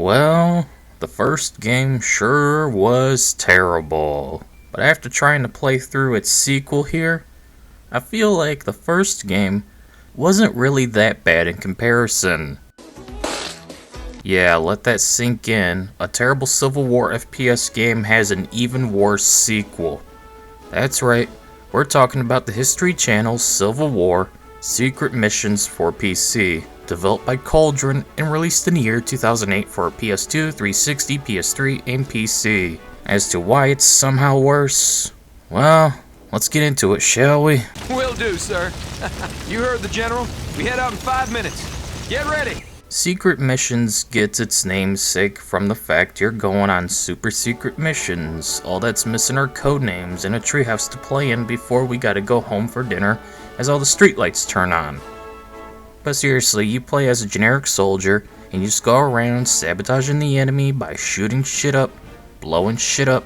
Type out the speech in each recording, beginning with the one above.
Well, the first game sure was terrible. But after trying to play through its sequel here, I feel like the first game wasn't really that bad in comparison. Yeah, let that sink in. A terrible Civil War FPS game has an even worse sequel. That's right, we're talking about the History Channel's Civil War Secret Missions for PC, developed by Cauldron and released in the year 2008 for PS2, 360, PS3, and PC. As to why it's somehow worse, well, let's get into it, shall we? Will do, sir. You heard the General. We head out in 5 minutes. Get ready. Secret Missions gets its namesake from the fact you're going on super secret missions. All that's missing are code names and a treehouse to play in before we gotta go home for dinner as all the streetlights turn on. But seriously, you play as a generic soldier and you just go around sabotaging the enemy by shooting shit up, blowing shit up,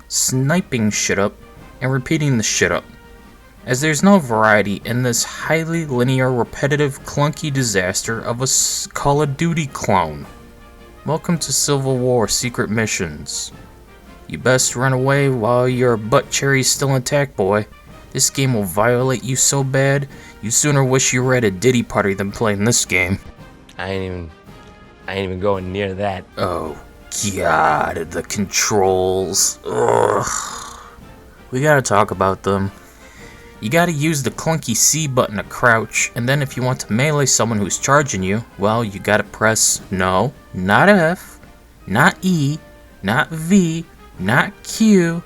sniping shit up, and repeating the shit up. As there's no variety in this highly linear, repetitive, clunky disaster of a Call of Duty clone. Welcome to Civil War Secret Missions. You best run away while your butt cherry's still intact, boy. This game will violate you so bad, you sooner wish you were at a Diddy party than playing this game. I ain't even going near that. Oh god, the controls. Ugh. We gotta talk about them. You gotta use the clunky C button to crouch, and then if you want to melee someone who's charging you, well, you gotta press no, not F, not E, not V, not Q,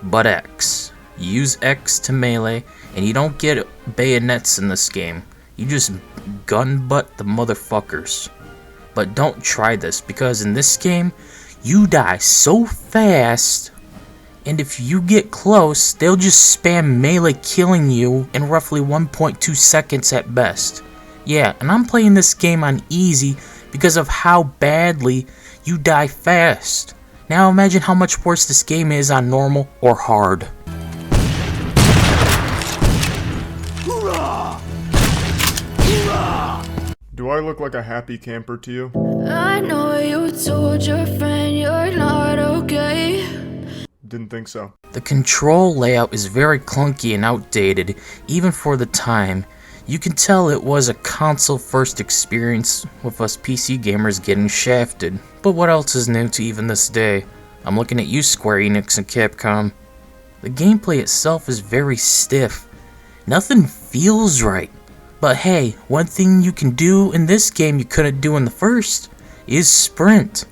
but X. You use X to melee, and you don't get bayonets in this game. You just gun butt the motherfuckers. But don't try this, because in this game, you die so fast, and if you get close, they'll just spam melee killing you in roughly 1.2 seconds at best. Yeah, and I'm playing this game on easy because of how badly you die fast. Now imagine how much worse this game is on normal or hard. Hoorah! Hoorah! Do I look like a happy camper to you? I know you told your friend you're not okay. Didn't think so. The control layout is very clunky and outdated, even for the time. You can tell it was a console-first experience, with us PC gamers getting shafted. But what else is new to even this day? I'm looking at you, Square Enix and Capcom. The gameplay itself is very stiff. Nothing feels right. But hey, one thing you can do in this game you couldn't do in the first is sprint.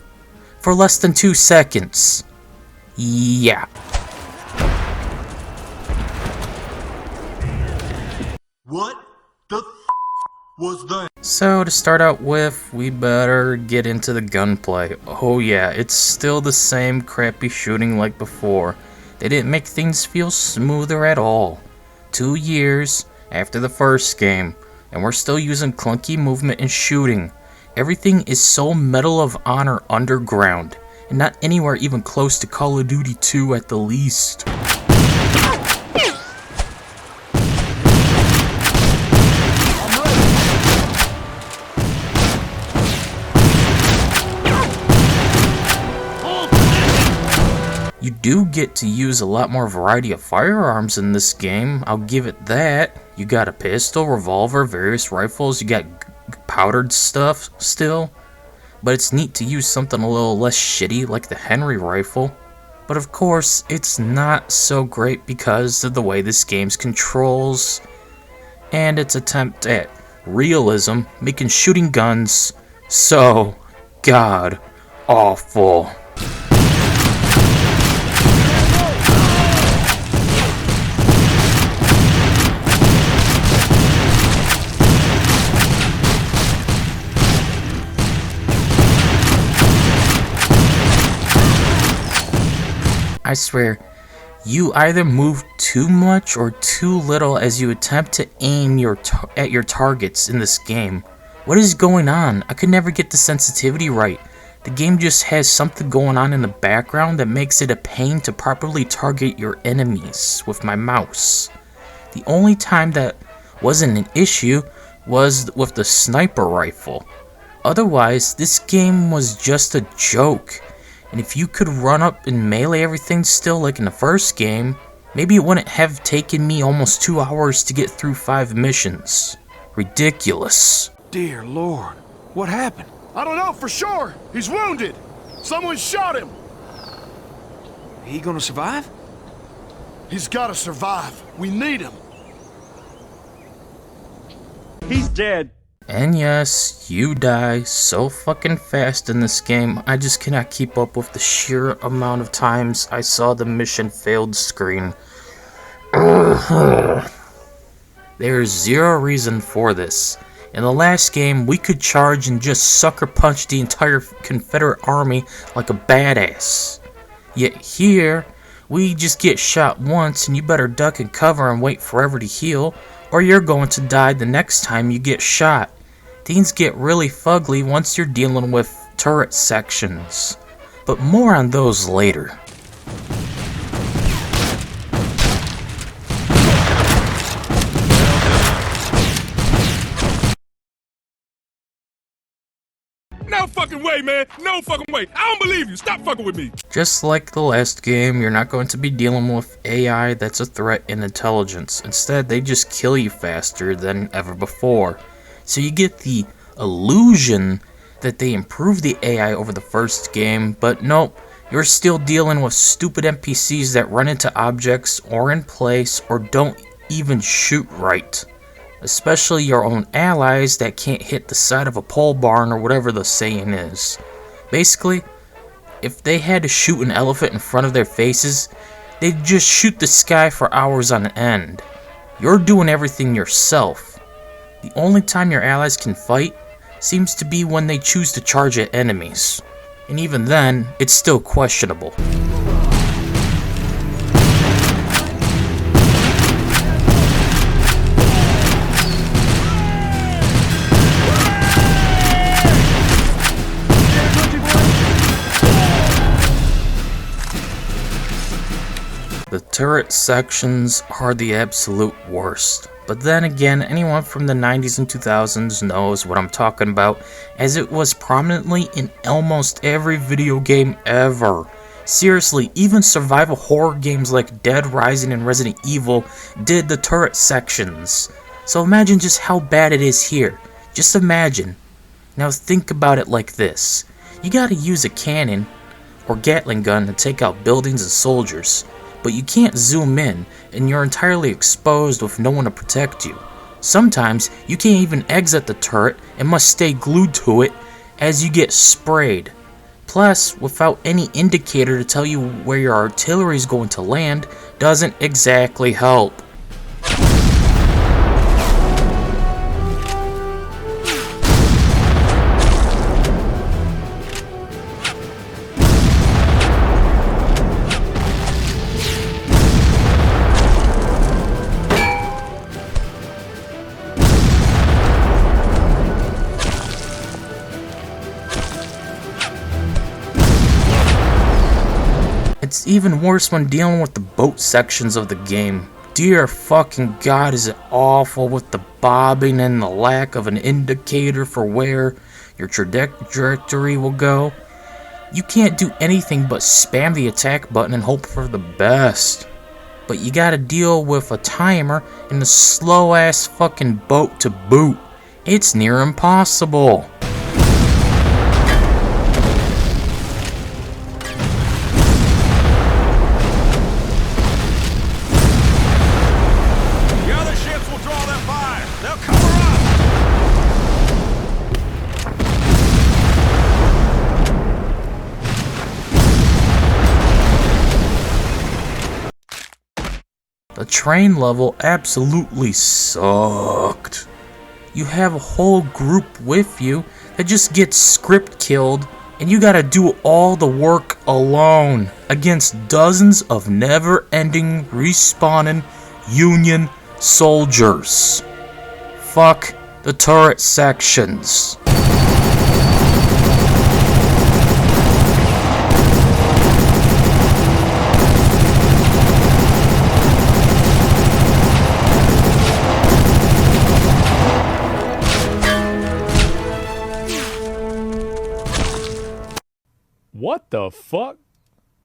For less than 2 seconds. Yeah. What the was that? So to start out with, we better get into the gunplay. Oh yeah, it's still the same crappy shooting like before. They didn't make things feel smoother at all. 2 years after the first game, and we're still using clunky movement and shooting. Everything is so Medal of Honor underground, and not anywhere even close to Call of Duty 2 at the least. You do get to use a lot more variety of firearms in this game, I'll give it that. You got a pistol, revolver, various rifles, you got powdered stuff still. But it's neat to use something a little less shitty like the Henry rifle. But of course, it's not so great because of the way this game's controls and its attempt at realism, making shooting guns so god awful. I swear, you either move too much or too little as you attempt to aim at your targets in this game. What is going on? I could never get the sensitivity right. The game just has something going on in the background that makes it a pain to properly target your enemies with my mouse. The only time that wasn't an issue was with the sniper rifle. Otherwise, this game was just a joke. And if you could run up and melee everything still like in the first game, maybe it wouldn't have taken me almost 2 hours to get through 5 missions. Ridiculous. Dear Lord, what happened? I don't know for sure. He's wounded. Someone shot him. He gonna survive? He's gotta survive. We need him. He's dead. And yes, you die so fucking fast in this game, I just cannot keep up with the sheer amount of times I saw the mission failed screen. There's zero reason for this. In the last game, we could charge and just sucker punch the entire Confederate army like a badass. Yet here, we just get shot once and you better duck and cover and wait forever to heal, or you're going to die the next time you get shot. Things get really fugly once you're dealing with turret sections, but more on those later. No fucking way, man. No fucking way. I don't believe you. Stop fucking with me. Just like the last game, you're not going to be dealing with AI that's a threat in intelligence. Instead, they just kill you faster than ever before. So you get the illusion that they improved the AI over the first game, but nope, you're still dealing with stupid NPCs that run into objects or in place or don't even shoot right. Especially your own allies that can't hit the side of a pole barn or whatever the saying is. Basically, if they had to shoot an elephant in front of their faces, they'd just shoot the sky for hours on end. You're doing everything yourself. The only time your allies can fight seems to be when they choose to charge at enemies. And even then, it's still questionable. The turret sections are the absolute worst. But then again, anyone from the 90s and 2000s knows what I'm talking about, as it was prominently in almost every video game ever. Seriously, even survival horror games like Dead Rising and Resident Evil did the turret sections. So imagine just how bad it is here. Just imagine. Now think about it like this. You gotta use a cannon or Gatling gun to take out buildings and soldiers. But you can't zoom in, and you're entirely exposed with no one to protect you. Sometimes, you can't even exit the turret and must stay glued to it as you get sprayed. Plus, without any indicator to tell you where your artillery is going to land, doesn't exactly help. It's even worse when dealing with the boat sections of the game. Dear fucking god, is it awful with the bobbing and the lack of an indicator for where your trajectory will go. You can't do anything but spam the attack button and hope for the best. But you gotta deal with a timer and a slow ass fucking boat to boot. It's near impossible. The train level absolutely sucked. You have a whole group with you that just gets script killed, and you gotta do all the work alone against dozens of never-ending respawning Union soldiers. Fuck the turret sections. What the fuck?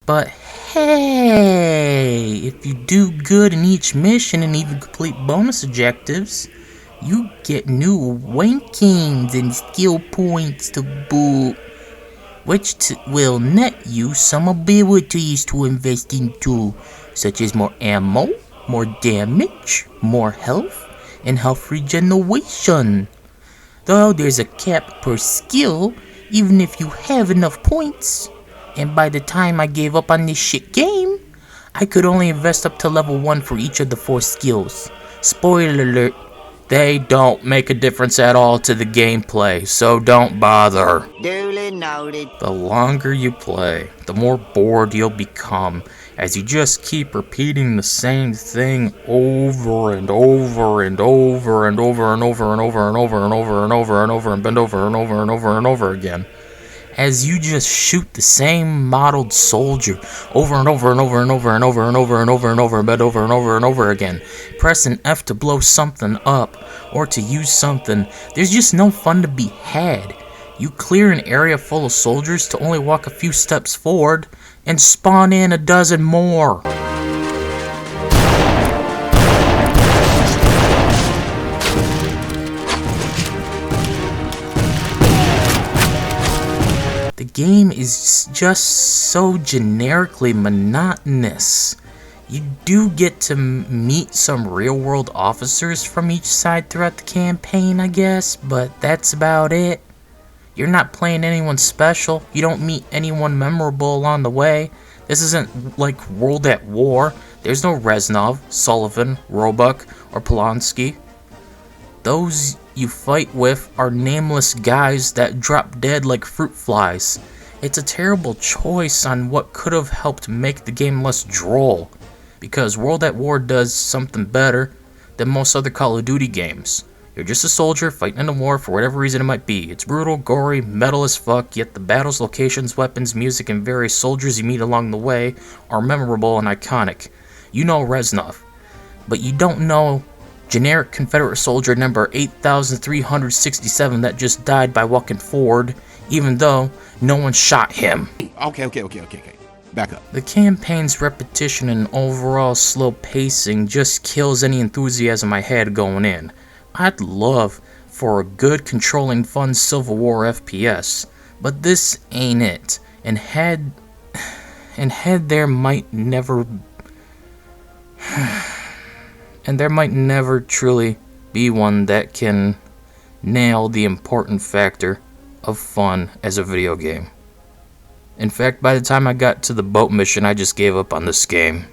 But hey, if you do good in each mission and even complete bonus objectives, you get new rankings and skill points to boot, which will net you some abilities to invest into, such as more ammo, more damage, more health, and health regeneration. Though there's a cap per skill, even if you have enough points. And by the time I gave up on this shit game, I could only invest up to level 1 for each of the 4 skills. Spoiler alert, they don't make a difference at all to the gameplay, so don't bother. Duly noted. The longer you play, the more bored you'll become, as you just keep repeating the same thing over and over and over and over and over and over and over and over and over and over and bend over and over and over and over again. As you just shoot the same modeled soldier over and over and over and over and over and over and over and over and bend over and over and over again. Pressing F to blow something up or to use something. There's just no fun to be had. You clear an area full of soldiers to only walk a few steps forward and spawn in a dozen more. The game is just so generically monotonous. You do get to meet some real-world officers from each side throughout the campaign, I guess, but that's about it. You're not playing anyone special. You don't meet anyone memorable along the way. This isn't like World at War. There's no Reznov, Sullivan, Roebuck, or Polanski. Those you fight with are nameless guys that drop dead like fruit flies. It's a terrible choice on what could have helped make the game less droll, because World at War does something better than most other Call of Duty games. You're just a soldier fighting in a war for whatever reason it might be. It's brutal, gory, metal as fuck, yet the battles, locations, weapons, music, and various soldiers you meet along the way are memorable and iconic. You know Reznov, but you don't know generic Confederate soldier number 8,367 that just died by walking forward, even though no one shot him. Okay. Back up. The campaign's repetition and overall slow pacing just kills any enthusiasm I had going in. I'd love for a good, controlling, fun Civil War FPS, but this ain't it. And there might never truly be one that can nail the important factor of fun as a video game. In fact, by the time I got to the boat mission, I just gave up on this game.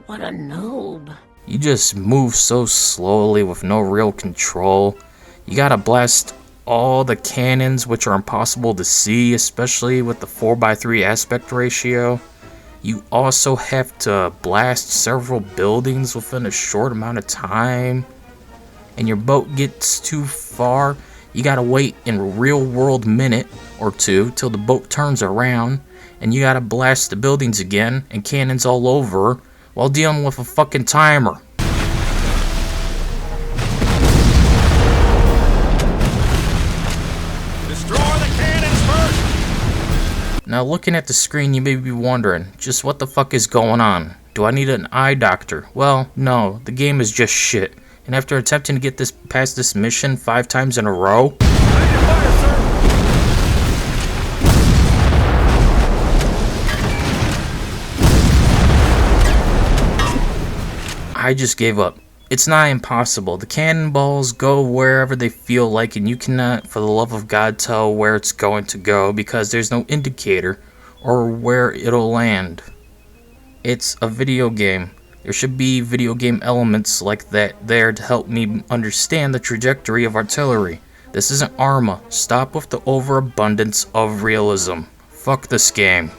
What a noob. You just move so slowly with no real control. You gotta blast all the cannons, which are impossible to see, especially with the 4:3 aspect ratio. You also have to blast several buildings within a short amount of time. And your boat gets too far, you gotta wait in a real world minute or two till the boat turns around, and you gotta blast the buildings again and cannons all over while dealing with a fucking timer. Destroy the cannons first! Now looking at the screen, you may be wondering, just what the fuck is going on? Do I need an eye doctor? Well, no, the game is just shit. And after attempting to get past this mission 5 times in a row, I just gave up. It's not impossible. The cannonballs go wherever they feel like, and you cannot, for the love of God, tell where it's going to go because there's no indicator or where it'll land. It's a video game. There should be video game elements like that there to help me understand the trajectory of artillery. This isn't Arma. Stop with the overabundance of realism. Fuck this game.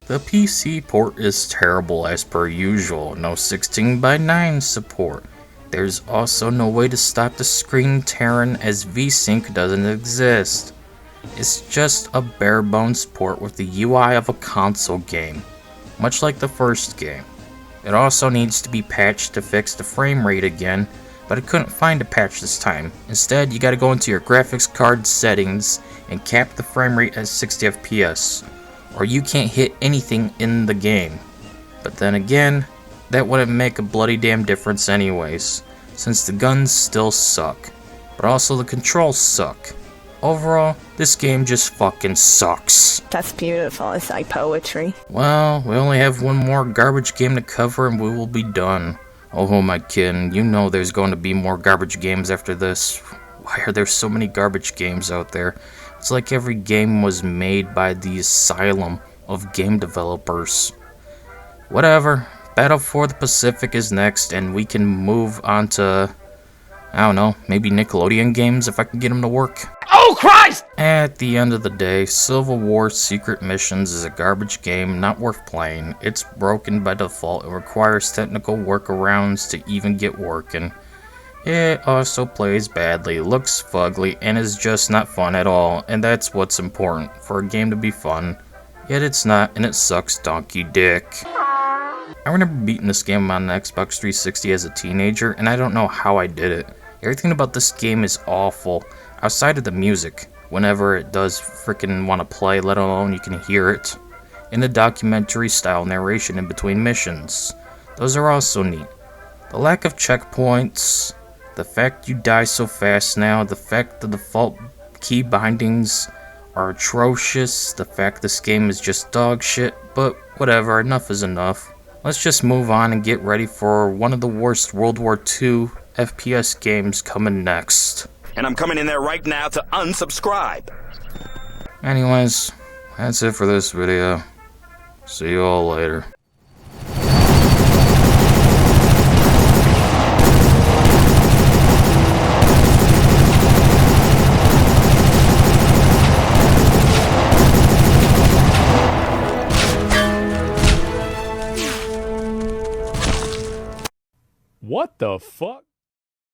The PC port is terrible as per usual, no 16:9 support. There's also no way to stop the screen tearing as VSync doesn't exist. It's just a bare bones port with the UI of a console game, much like the first game. It also needs to be patched to fix the frame rate again, but I couldn't find a patch this time. Instead, you gotta go into your graphics card settings and cap the frame rate at 60 FPS, or you can't hit anything in the game. But then again, that wouldn't make a bloody damn difference anyways, since the guns still suck, but also the controls suck. Overall, this game just fucking sucks. That's beautiful. It's like poetry. Well, we only have one more garbage game to cover and we will be done. Oh, who am I kidding? You know there's going to be more garbage games after this. Why are there so many garbage games out there? It's like every game was made by the asylum of game developers. Whatever. Battle for the Pacific is next and we can move on to, I don't know, maybe Nickelodeon games if I can get them to work. Oh, Christ! At the end of the day, Civil War Secret Missions is a garbage game not worth playing. It's broken by default and requires technical workarounds to even get working. It also plays badly, looks fugly, and is just not fun at all, and that's what's important, for a game to be fun. Yet it's not, and it sucks donkey dick. I remember beating this game on the Xbox 360 as a teenager, and I don't know how I did it. Everything about this game is awful. Outside of the music, whenever it does freaking want to play, let alone you can hear it. And the documentary style narration in between missions. Those are also neat. The lack of checkpoints, the fact you die so fast now, the fact the default key bindings are atrocious, the fact this game is just dog shit, but whatever, enough is enough. Let's just move on and get ready for one of the worst World War II FPS games coming next. And I'm coming in there right now to unsubscribe. Anyways, that's it for this video. See you all later. What the fuck?